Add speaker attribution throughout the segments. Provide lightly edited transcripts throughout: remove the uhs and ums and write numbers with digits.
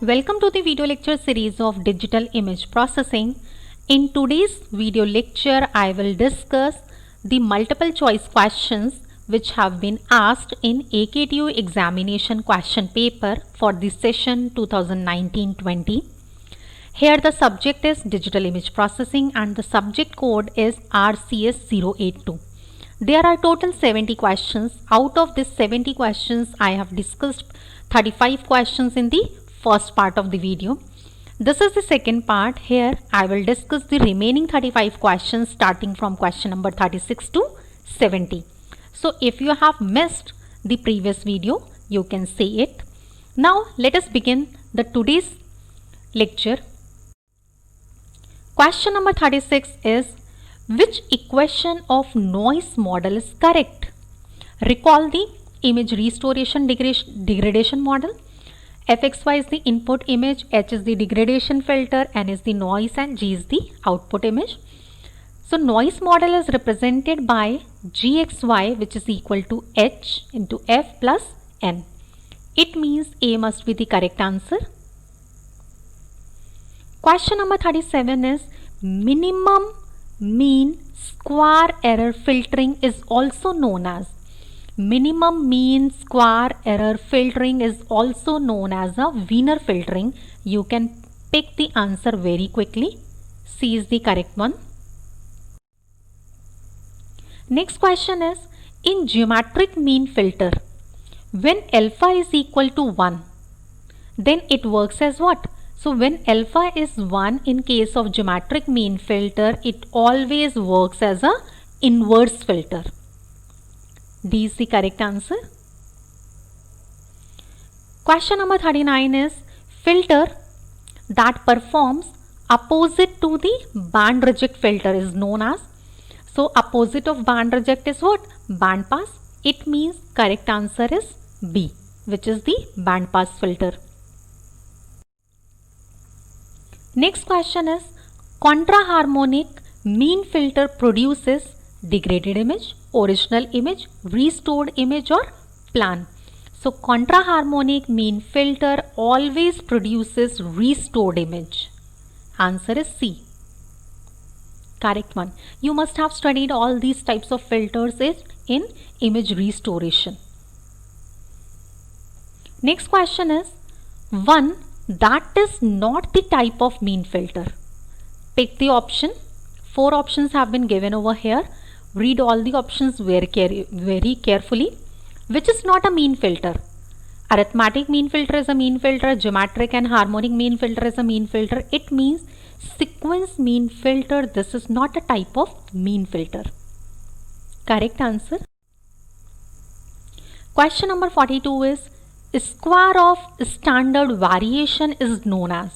Speaker 1: Welcome to the video lecture series of digital image processing. In today's video lecture, I will discuss the multiple choice questions which have been asked in AKTU examination question paper for the session 2019-20. Here the subject is digital image processing and the subject code is RCS082. There are total 70 questions. Out of these 70 questions, I have discussed 35 questions in the first part of the video. This is the second part. Here I will discuss the remaining 35 questions starting from question number 36 to 70. So if you have missed the previous video, you can see it. Now let us begin the today's lecture. Question number 36 is, which equation of noise model is correct? Recall the image restoration degradation model. Fxy is the input image, H is the degradation filter, N is the noise and G is the output image. So noise model is represented by Gxy, which is equal to H into F plus N. It means A must be the correct answer. Question number 37 is, minimum mean square error filtering is also known as. Minimum mean square error filtering is also known as a Wiener filtering. You can pick the answer very quickly. C is the correct one. Next question is, in geometric mean filter, when alpha is equal to 1, then it works as what? So when alpha is 1 in case of geometric mean filter, it always works as a inverse filter. D is the correct answer. Question number 39 is, filter that performs opposite to the band reject filter is known as. So opposite of band reject is what? Band pass. It means correct answer is B, which is the band pass filter. Next question is, contraharmonic mean filter produces degraded image, original image, restored image or plan. So contraharmonic mean filter always produces restored image. Answer is C. Correct one. You must have studied all these types of filters in image restoration. Next question is, one that is not the type of mean filter. Pick the option. 4 options have been given over here. Read all the options very carefully. Which is not a mean filter? Arithmetic mean filter is a mean filter. Geometric and harmonic mean filter is a mean filter. It means sequence mean filter. This is not a type of mean filter. Correct answer. Question number 42 is, square of standard variation is known as.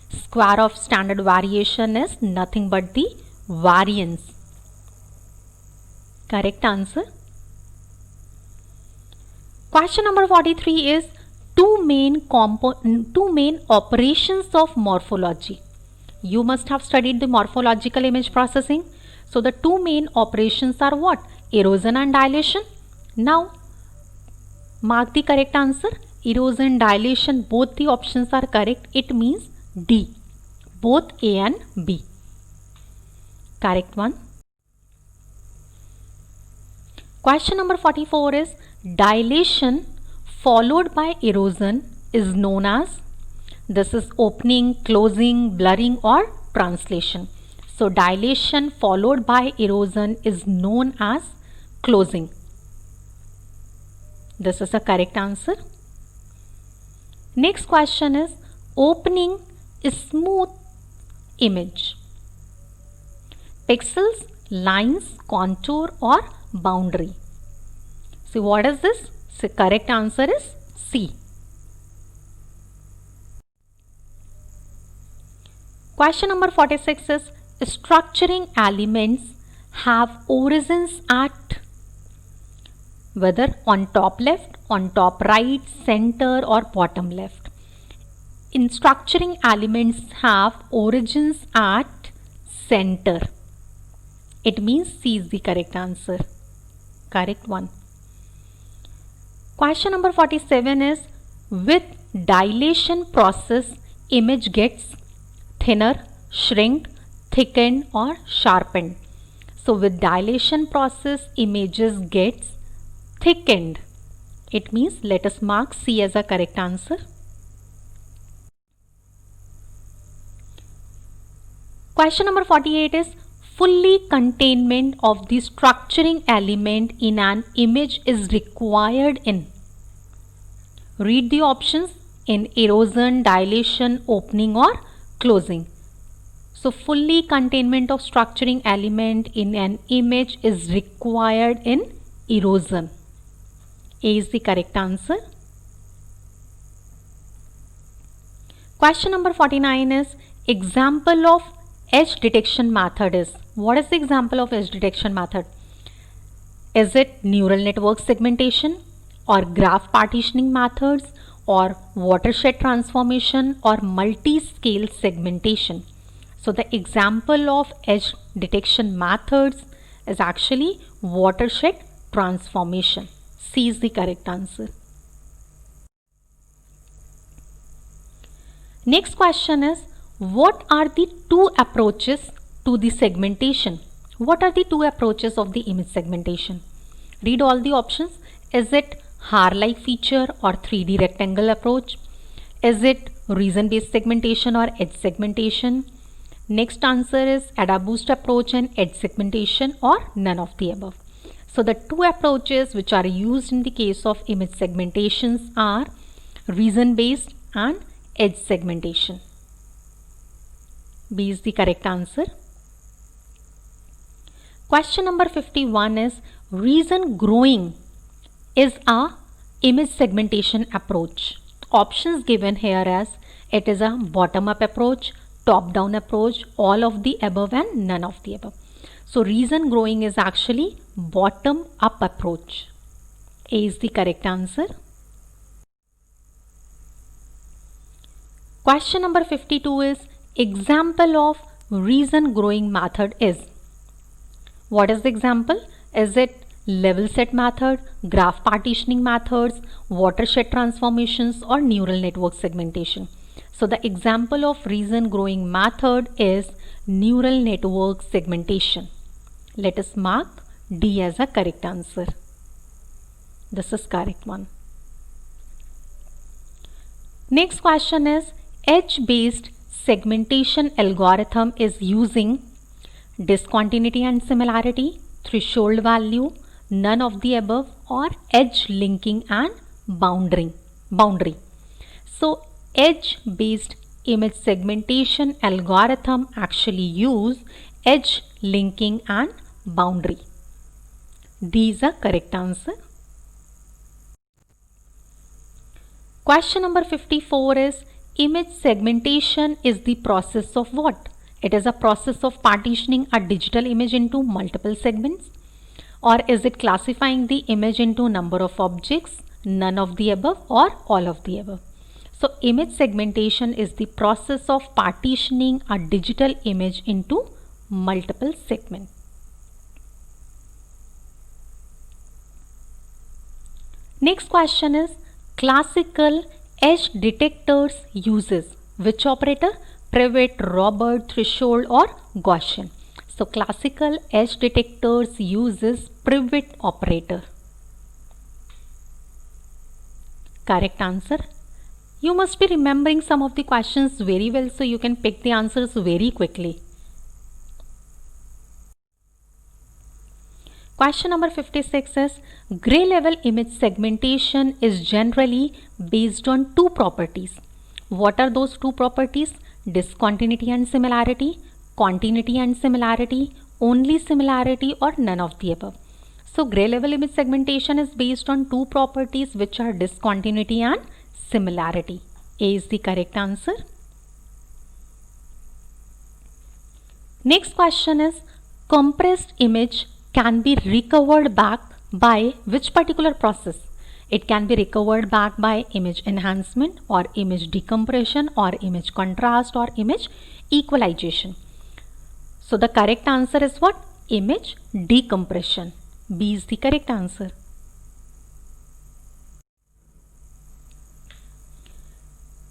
Speaker 1: Square of standard variation is nothing but the variance. Correct answer. Question number 43 is, two main operations of morphology. You must have studied the morphological image processing. So the two main operations are what? Erosion and dilation. Now mark the correct answer. Erosion, dilation, both the options are correct. It means D, both A and B. Correct one. Question number 44 is, dilation followed by erosion is known as. This is opening, closing, blurring or translation. So dilation followed by erosion is known as closing. This is a correct answer. Next question is, opening smooth image. Pixels, lines, contour or boundary. So what is this? So correct answer is C. Question number 46 is, structuring elements have origins at, whether on top left, on top right, center or bottom left. In structuring elements have origins at center. It means C is the correct answer. Correct one. Question number 47 is, With dilation process, image gets thinner, shrinked, thickened or sharpened. So with dilation process, images gets thickened. It means let us mark C as a correct answer. Question number 48 is fully containment of the structuring element in an image is required in. Read the options in erosion, dilation, opening or closing. So fully containment of structuring element in an image is required in erosion. A is the correct answer. Question number 49 is example of edge detection method is. What is the example of edge detection method? Is it neural network segmentation or graph partitioning methods or watershed transformation or multi-scale segmentation? So the example of edge detection methods is actually watershed transformation. C is the correct answer. Next question is, what are the two approaches to the segmentation? What are the two approaches of the image segmentation? Read all the options. Is it hair-like feature or 3D rectangle approach? Is it region-based segmentation or edge segmentation? Next answer is AdaBoost approach and edge segmentation or none of the above. So the two approaches which are used in the case of image segmentations are region-based and edge segmentation. B is the correct answer. Question number 51 is region growing is a image segmentation approach. Options given here as it is a bottom-up approach, top-down approach, all of the above and none of the above. So region growing is actually bottom-up approach. A is the correct answer. Question number 52 is example of region growing method is. What is the example? Is it level set method, graph partitioning methods, watershed transformations or neural network segmentation? So the example of region growing method is neural network segmentation. Let us mark D as a correct answer. This is correct one. Next question is edge-based segmentation algorithm is using discontinuity and similarity, threshold value, none of the above or edge linking and boundary. So edge-based image segmentation algorithm actually use edge linking and boundary. D is a correct answer. Question number 54 is image segmentation is the process of what? It is a process of partitioning a digital image into multiple segments, or is it classifying the image into number of objects, none of the above or all of the above? So image segmentation is the process of partitioning a digital image into multiple segments. Next question is classical edge detectors uses which operator? Prewitt, Robert, threshold or Gaussian. So classical edge detectors uses Prewitt operator. Correct answer. You must be remembering some of the questions very well so you can pick the answers very quickly. Question number 56 is gray level image segmentation is generally based on two properties. What are those two properties? Discontinuity and similarity, continuity and similarity, only similarity or none of the above. So gray level image segmentation is based on two properties which are discontinuity and similarity. A is the correct answer. Next question is compressed image can be recovered back by which particular process? It can be recovered back by image enhancement or image decompression or image contrast or image equalization. So the correct answer is what? Image decompression. B is the correct answer.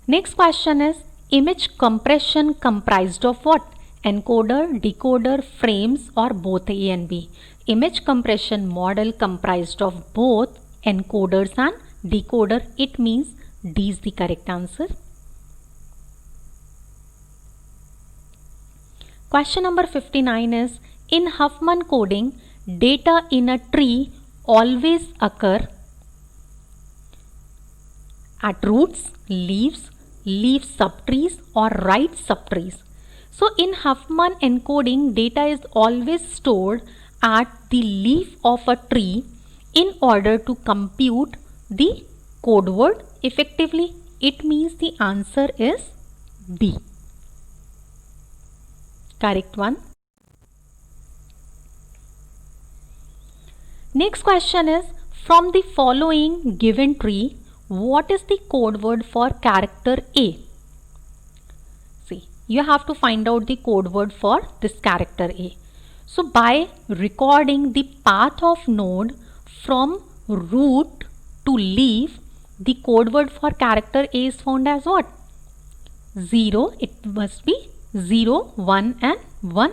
Speaker 1: Next question is image compression comprised of what? Encoder, decoder, frames, or both A and B. Image compression model comprised of both encoders and decoder. It means D is the correct answer. Question number 59 is in Huffman coding, data in a tree always occur at roots, leaves, leaf subtrees, or right subtrees. So in Huffman encoding, data is always stored at the leaf of a tree in order to compute the code word effectively. It means the answer is B. Correct one. Next question is from the following given tree, what is the code word for character A? See, you have to find out the code word for this character A. So by recording the path of node from root to leaf, the code word for character A is found as what? 0. It must be 0, 1 and 1.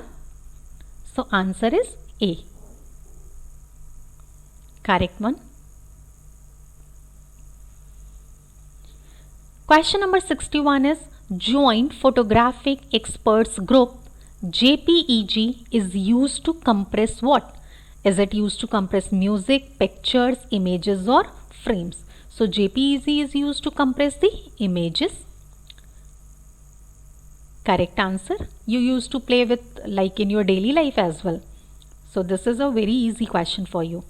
Speaker 1: So answer is A. Correct one. Question number 61 is Joint Photographic Experts Group JPEG is used to compress what? Is it used to compress music, pictures, images or frames? So JPEG is used to compress the images. Correct answer. You used to play with like in your daily life as well. So this is a very easy question for you.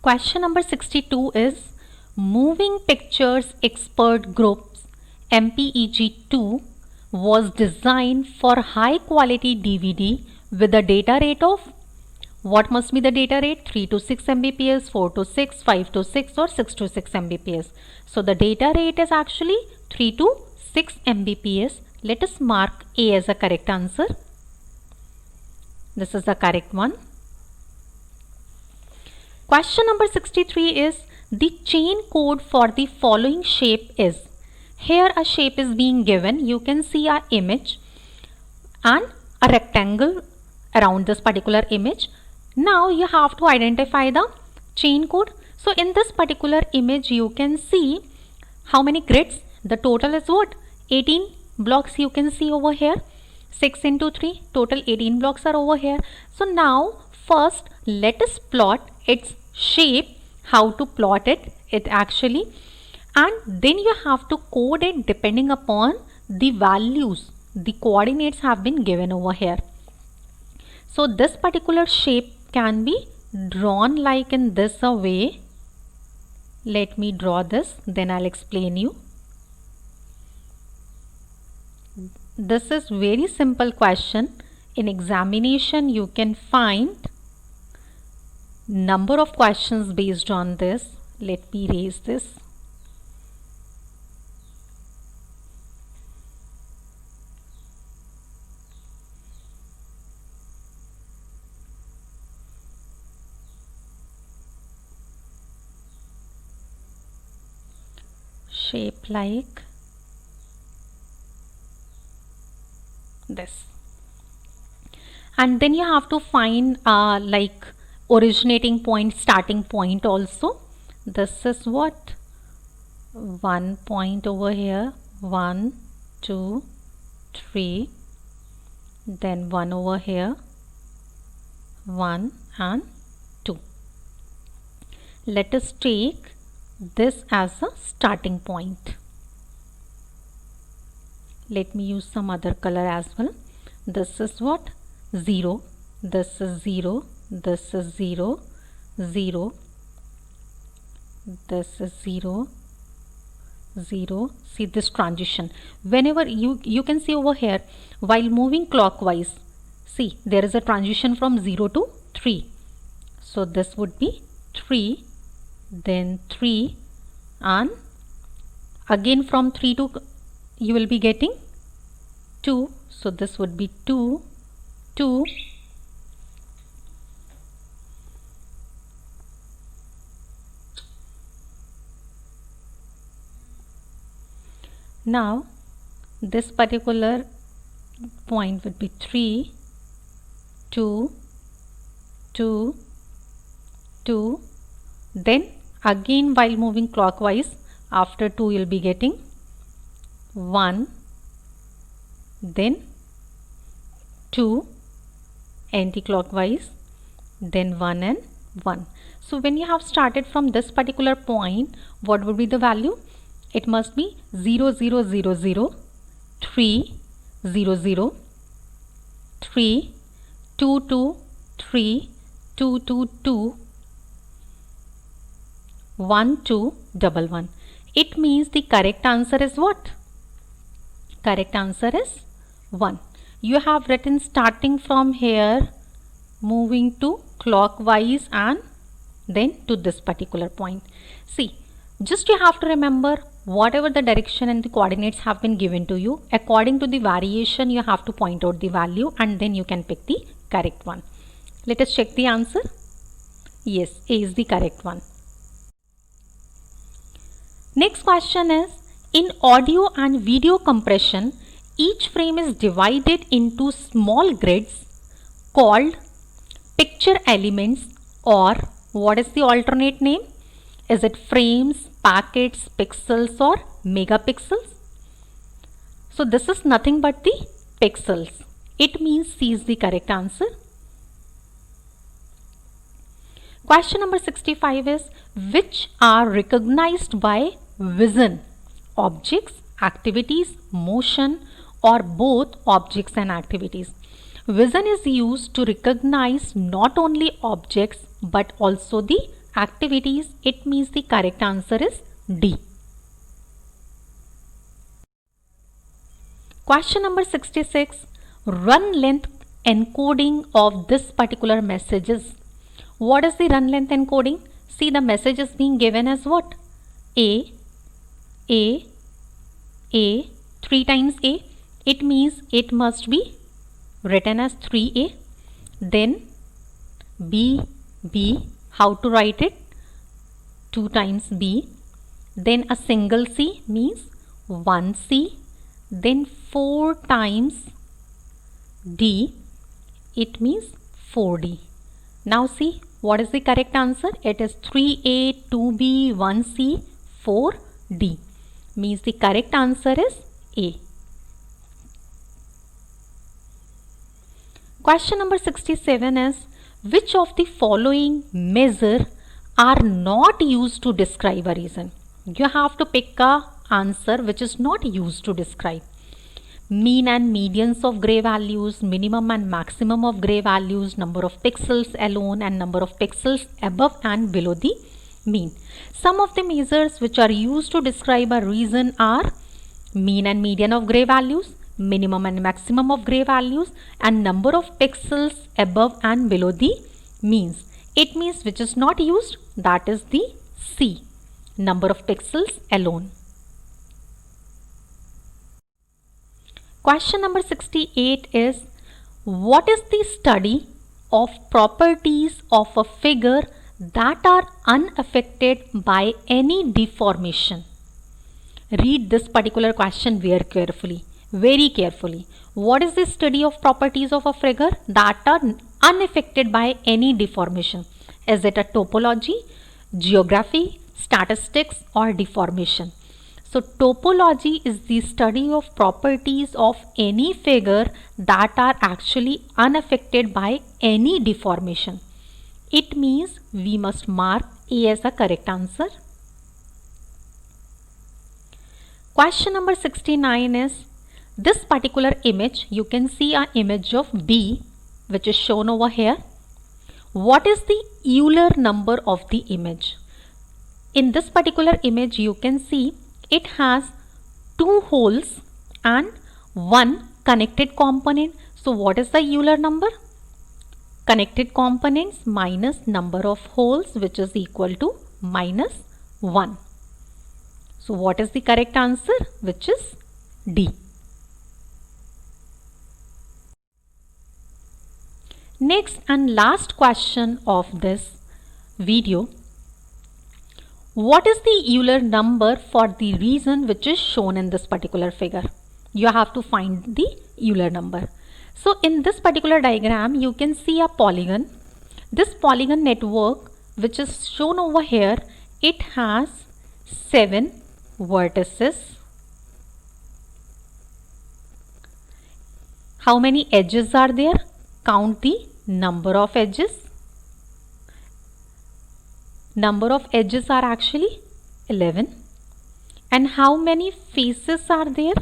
Speaker 1: Question number 62 is Moving Pictures Expert Group's MPEG-2 was designed for high quality DVD with a data rate of what must be the data rate? 3 to 6 Mbps, 4 to 6, 5 to 6 or 6 to 6 Mbps. So the data rate is actually 3 to 6 Mbps. Let us mark A as a correct answer. This is the correct one. Question number 63 is the chain code for the following shape is. Here a shape is being given. You can see an image and a rectangle around this particular image. Now you have to identify the chain code. So in this particular image you can see how many grids. The total is what? 18 blocks you can see over here. 6 into 3, total 18 blocks are over here. So now first let us plot its shape. How to plot it actually, and then you have to code it depending upon the values. The coordinates have been given over here. So this particular shape can be drawn like in this a way. Let me draw this, then I'll explain you. This is very simple question. In examination you can find number of questions based on this. Let me erase this. Shape like this, and then you have to find like originating point, starting point also. This is what? 1 point over here, 1, 2, 3, then 1 over here, 1 and 2. Let us take this as a starting point. Let me use some other color as well. This is what? 0, this is 0, this is 0, 0, this is 0, 0. See this transition. Whenever you can see over here, while moving clockwise, see there is a transition from 0 to 3. So this would be 3, then 3, and again from 3 to you will be getting 2. So this would be 2, 2, Now this particular point would be 3, 2, 2, 2. Then again while moving clockwise, after 2 you'll be getting 1, then 2, anti-clockwise, then 1 and 1. So when you have started from this particular point, what would be the value? It must be 0, 0, 0, 0, 3, 0, 0, 3, 2, 2, 3, 2, 2, 2, 1, 2, 1, 1. It means the correct answer is what? Correct answer is 1. You have written starting from here, moving to clockwise and then to this particular point. See, just you have to remember whatever the direction and the coordinates have been given to you, according to the variation you have to point out the value and then you can pick the correct one. Let us check the answer. Yes, A is the correct one. Next question is, in audio and video compression, each frame is divided into small grids called picture elements, or what is the alternate name? Is it frames, packets, pixels or megapixels? So this is nothing but the pixels. It means C is the correct answer. Question number 65 is, which are recognized by vision? Objects, activities, motion or both objects and activities? Vision is used to recognize not only objects but also the activities. It means the correct answer is D. Question number 66. Run length encoding of this particular messages. What is the run length encoding? See, the message is being given as what? A, 3 times A. It means it must be written as 3A. Then B, how to write it? 2 times B. Then a single C means 1C. Then 4 times D, it means 4D. Now see, what is the correct answer? It is 3A, 2B, 1C, 4D. Means the correct answer is A. Question number 67 is, which of the following measure are not used to describe a reason? You have to pick a answer which is not used to describe. Mean and medians of gray values, minimum and maximum of gray values, number of pixels alone and number of pixels above and below the mean. Some of the measures which are used to describe a reason are mean and median of gray values, minimum and maximum of gray values and number of pixels above and below the means. It means which is not used, that is the C, number of pixels alone. Question number 68 is, what is the study of properties of a figure that are unaffected by any deformation? Read this particular question very carefully. What is the study of properties of a figure that are unaffected by any deformation? Is it a topology, geography, statistics or deformation? So topology is the study of properties of any figure that are actually unaffected by any deformation. It means we must mark A as a correct answer. Question number 69 is, this particular image, you can see an image of B which is shown over here. What is the Euler number of the image? In this particular image you can see it has 2 holes and 1 connected component. So what is the Euler number? Connected components minus number of holes, which is equal to -1. So what is the correct answer? Which is D. Next and last question of this video. What is the Euler number for the region which is shown in this particular figure? You have to find the Euler number. So in this particular diagram, you can see a polygon. This polygon network which is shown over here, it has 7 vertices. How many edges are there? Count the number of edges. Number of edges are actually 11. And how many faces are there?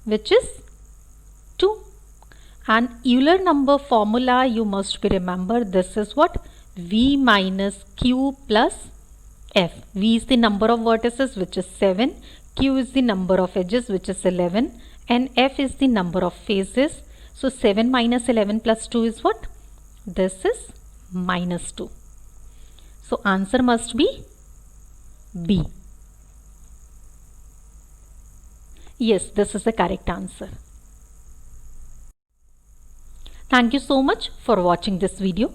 Speaker 1: Which is 2. And Euler number formula you must be remember, this is what? V minus Q plus F. V is the number of vertices which is 7. Q is the number of edges which is 11. And F is the number of faces. So 7 minus 11 plus 2 is what? This is minus 2. So answer must be B. Yes, this is the correct answer. Thank you so much for watching this video.